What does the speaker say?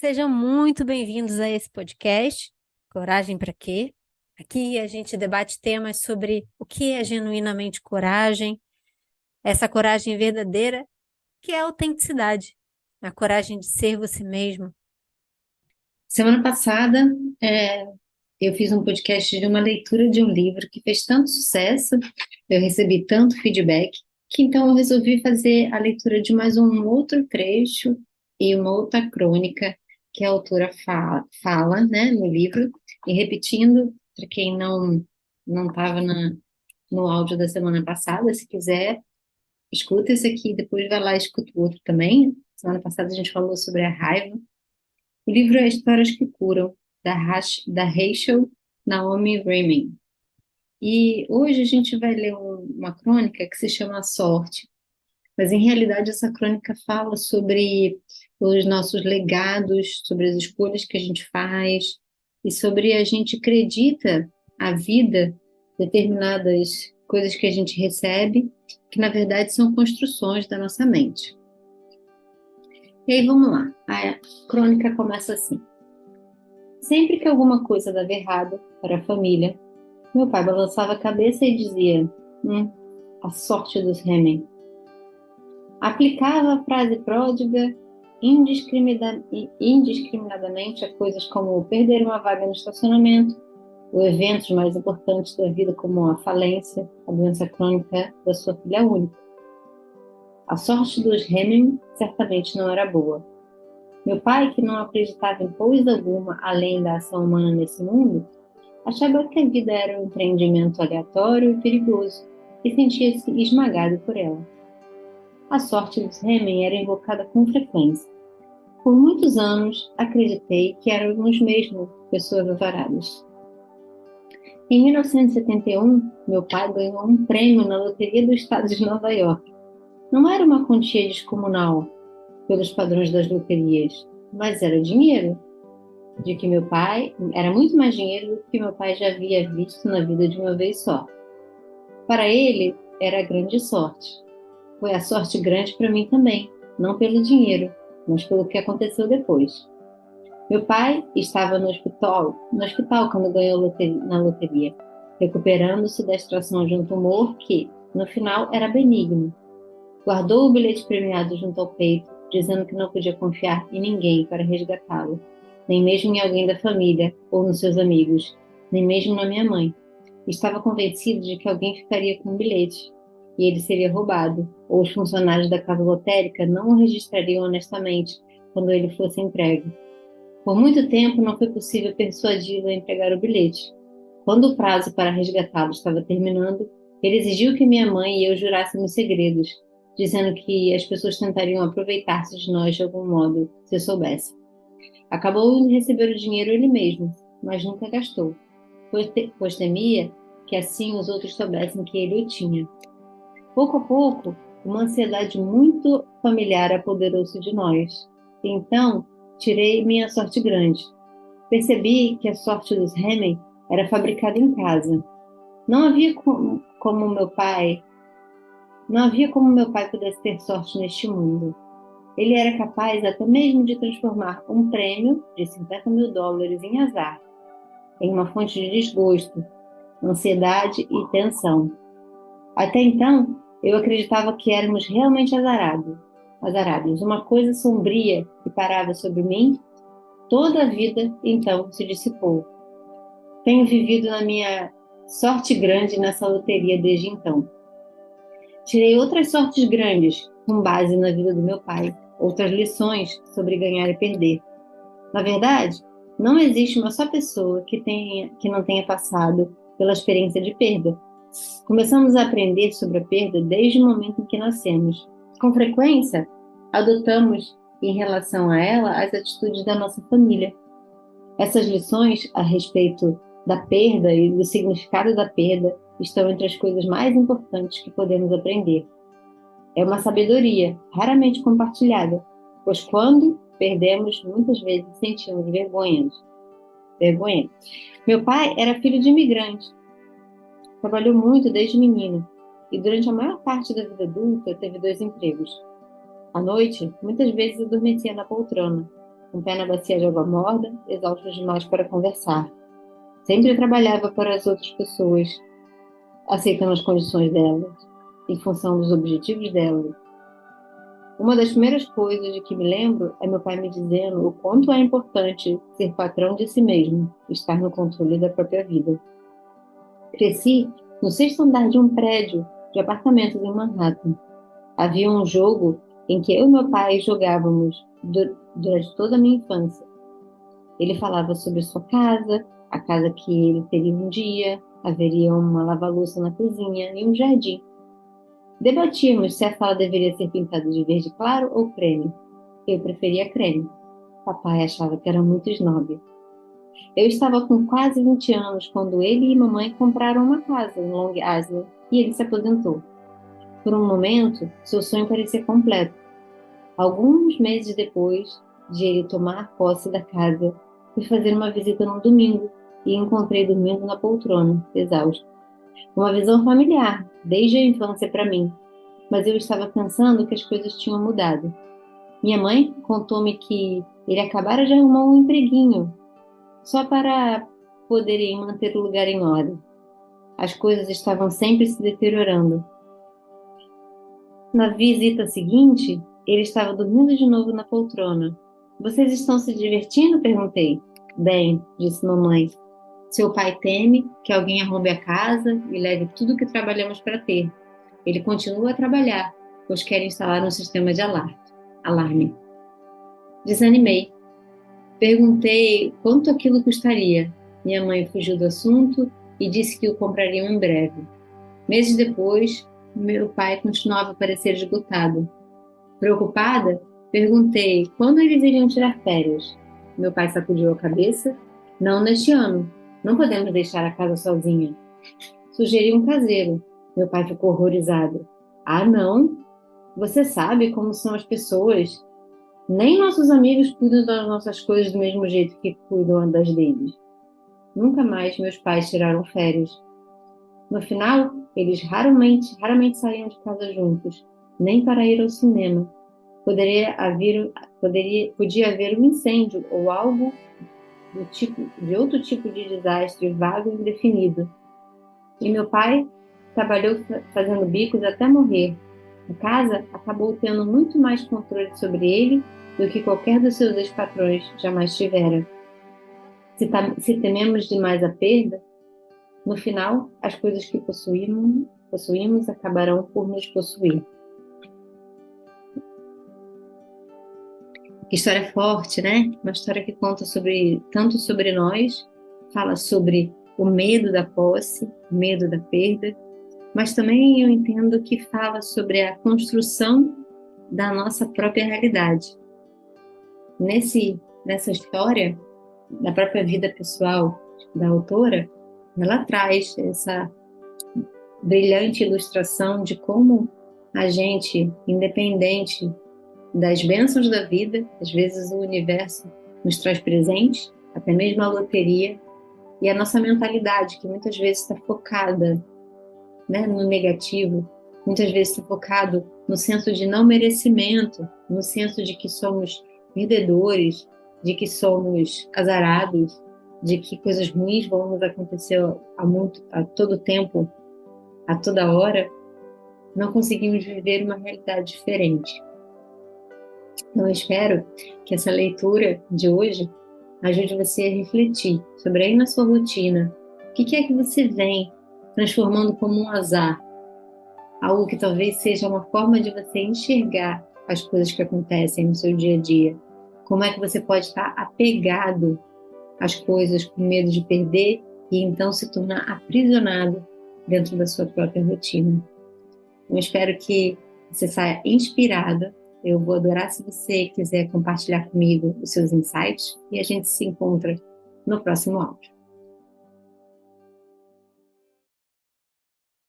Sejam muito bem-vindos a esse podcast, Coragem para quê? Aqui a gente debate temas sobre o que é genuinamente coragem, essa coragem verdadeira, que é a autenticidade, a coragem de ser você mesmo. Semana passada, é, eu fiz um podcast de uma leitura de um livro que fez tanto sucesso, eu recebi tanto feedback, que então eu resolvi fazer a leitura de mais um outro trecho e uma outra crônica que a autora fala, né, no livro, e repetindo, para quem não estava no áudio da semana passada, se quiser, escuta esse aqui, depois vai lá e escuta o outro também. Semana passada a gente falou sobre a raiva. O livro é Histórias que Curam, da Rachel Naomi Remen. E hoje a gente vai ler uma crônica que se chama A Sorte, mas em realidade essa crônica fala sobre os nossos legados, sobre as escolhas que a gente faz e sobre a gente acredita a vida, determinadas coisas que a gente recebe, que na verdade são construções da nossa mente. E aí vamos lá, a crônica começa assim. Sempre que alguma coisa dava errado para a família, meu pai balançava a cabeça e dizia: a sorte dos Remen. Aplicava a frase pródiga indiscriminadamente a coisas como perder uma vaga no estacionamento, ou eventos mais importantes da vida, como a falência, a doença crônica da sua filha única. A sorte dos Remen certamente não era boa. Meu pai, que não acreditava em coisa alguma além da ação humana nesse mundo, achava que a vida era um empreendimento aleatório e perigoso e sentia-se esmagado por ela. A sorte dos Remen era invocada com frequência. Por muitos anos, acreditei que éramos mesmo pessoas azaradas. Em 1971, meu pai ganhou um prêmio na loteria do estado de Nova York. Não era uma quantia descomunal pelos padrões das loterias, mas era dinheiro de que meu pai era muito mais dinheiro do que meu pai já havia visto na vida de uma vez só. Para ele, era grande sorte. Foi a sorte grande para mim também, não pelo dinheiro, mas pelo que aconteceu depois. Meu pai estava no hospital quando ganhou na loteria, recuperando-se da extração de um tumor que, no final, era benigno. Guardou o bilhete premiado junto ao peito, dizendo que não podia confiar em ninguém para resgatá-lo, nem mesmo em alguém da família ou nos seus amigos, nem mesmo na minha mãe. Estava convencido de que alguém ficaria com o bilhete e ele seria roubado, ou os funcionários da casa lotérica não o registrariam honestamente quando ele fosse entregue. Por muito tempo não foi possível persuadi-lo a entregar o bilhete. Quando o prazo para resgatá-lo estava terminando, ele exigiu que minha mãe e eu jurássemos segredos, dizendo que as pessoas tentariam aproveitar-se de nós de algum modo, se eu soubesse. Acabou indo receber o dinheiro ele mesmo, mas nunca gastou, pois temia que assim os outros soubessem que ele o tinha. Pouco a pouco, uma ansiedade muito familiar apoderou-se de nós. Então, tirei minha sorte grande. Percebi que a sorte dos Remen era fabricada em casa. Não havia como meu pai, não havia como meu pai pudesse ter sorte neste mundo. Ele era capaz até mesmo de transformar um prêmio de US$ 50.000 em azar, em uma fonte de desgosto, ansiedade e tensão. Até então, eu acreditava que éramos realmente azarados. Uma coisa sombria que parava sobre mim, toda a vida então se dissipou. Tenho vivido na minha sorte grande nessa loteria desde então. Tirei outras sortes grandes com base na vida do meu pai, outras lições sobre ganhar e perder. Na verdade, não existe uma só pessoa que não tenha passado pela experiência de perda. Começamos a aprender sobre a perda desde o momento em que nascemos. Com frequência, adotamos em relação a ela as atitudes da nossa família. Essas lições a respeito da perda e do significado da perda estão entre as coisas mais importantes que podemos aprender. É uma sabedoria raramente compartilhada, pois quando perdemos, muitas vezes sentimos vergonha. Meu pai era filho de imigrante, trabalhou muito desde menino e durante a maior parte da vida adulta teve 2 empregos. À noite, muitas vezes adormecia na poltrona. um pé na bacia de água morna, exausto demais para conversar. Sempre trabalhava para as outras pessoas, aceitando as condições delas, em função dos objetivos delas. Uma das primeiras coisas de que me lembro é meu pai me dizendo o quanto é importante ser patrão de si mesmo, estar no controle da própria vida. Cresci no sexto andar de um prédio de apartamentos em Manhattan. Havia um jogo em que eu e meu pai jogávamos durante toda a minha infância. Ele falava sobre sua casa, a casa que ele teria um dia, haveria uma lava-louça na cozinha e um jardim. Debatíamos se a sala deveria ser pintada de verde claro ou creme. Eu preferia creme. Papai achava que era muito snob. Eu estava com quase 20 anos quando ele e mamãe compraram uma casa em Long Island e ele se aposentou. Por um momento, seu sonho parecia completo. Alguns meses depois de ele tomar posse da casa, fui fazer uma visita num domingo e encontrei dormindo na poltrona, exausto. Uma visão familiar, desde a infância para mim, mas eu estava pensando que as coisas tinham mudado. Minha mãe contou-me que ele acabara de arrumar um empreguinho, só para poderem manter o lugar em ordem. As coisas estavam sempre se deteriorando. Na visita seguinte, ele estava dormindo de novo na poltrona. Vocês estão se divertindo? Perguntei. Bem, disse mamãe. Seu pai teme que alguém arrombe a casa e leve tudo que trabalhamos para ter. Ele continua a trabalhar, pois quer instalar um sistema de alarme. Desanimei. Perguntei quanto aquilo custaria. Minha mãe fugiu do assunto e disse que o comprariam em breve. Meses depois, meu pai continuava a parecer esgotado. Preocupada, perguntei quando eles iriam tirar férias. Meu pai sacudiu a cabeça. Não neste ano. Não podemos deixar a casa sozinha. Sugeri um caseiro. Meu pai ficou horrorizado. Ah, não? Você sabe como são as pessoas. Nem nossos amigos cuidam das nossas coisas do mesmo jeito que cuidam das deles. Nunca mais meus pais tiraram férias. No final, eles raramente saíam de casa juntos, nem para ir ao cinema. Podia haver um incêndio ou algo de outro tipo de desastre vago e indefinido. E meu pai trabalhou fazendo bicos até morrer. A casa acabou tendo muito mais controle sobre ele do que qualquer dos seus ex-patrões jamais tivera. Se tememos demais a perda, no final, as coisas que possuímos acabarão por nos possuir. Que história forte, né? Uma história que conta tanto sobre nós, fala sobre o medo da posse, o medo da perda, mas também eu entendo que fala sobre a construção da nossa própria realidade. Nessa história, da própria vida pessoal da autora, ela traz essa brilhante ilustração de como a gente, independente das bênçãos da vida, às vezes o universo nos traz presentes, até mesmo a loteria, e a nossa mentalidade, que muitas vezes está focada, né, no negativo, muitas vezes está focado no senso de não merecimento, no senso de que somos perdedores, de que somos azarados, de que coisas ruins vão nos acontecer a todo tempo, a toda hora, não conseguimos viver uma realidade diferente. Então, eu espero que essa leitura de hoje ajude você a refletir sobre aí na sua rotina, o que é que você vem transformando como um azar, algo que talvez seja uma forma de você enxergar as coisas que acontecem no seu dia a dia. Como é que você pode estar apegado às coisas com medo de perder e então se tornar aprisionado dentro da sua própria rotina. Eu espero que você saia inspirada. Eu vou adorar se você quiser compartilhar comigo os seus insights e a gente se encontra no próximo áudio.